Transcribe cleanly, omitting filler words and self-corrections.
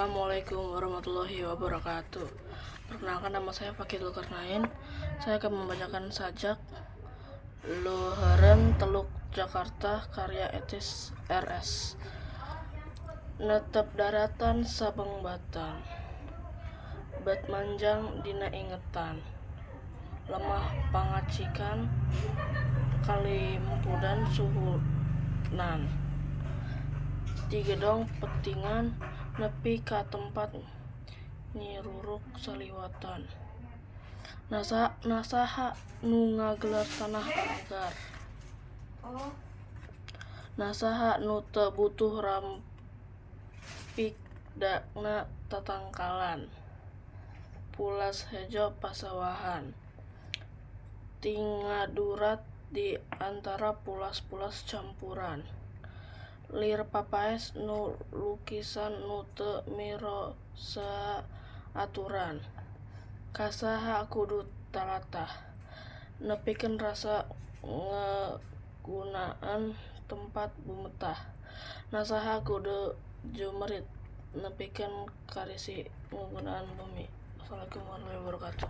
Assalamualaikum warahmatullahi wabarakatuh. Perkenalkan, nama saya Fakih Zulkarnain. Saya akan membacakan sajak Luheureun Teluk Jakarta karya Etis RS. Netep daratan sabengbatan, bet manjang dina ingetan, lemah pangacikan kalimpudan suhunan, di gedong petingan nepi ka tempat nyiruruk saliwatan. Nasaha nu ngagelar tanah agar, nasaha nu teu butuh rampik dana tatangkalan, pulas hejo pasawahan, tingadurat di antara pulas-pulas campuran, lir papaes nu lukisan nu teu mirosa aturan, kasaha kudu talatah, nepikeun rasa ngagunaan tempat bumetah, nasaha kudu jumerit nepikeun karisi ngagunaan bumi. Assalamualaikum warahmatullahi wabarakatuh.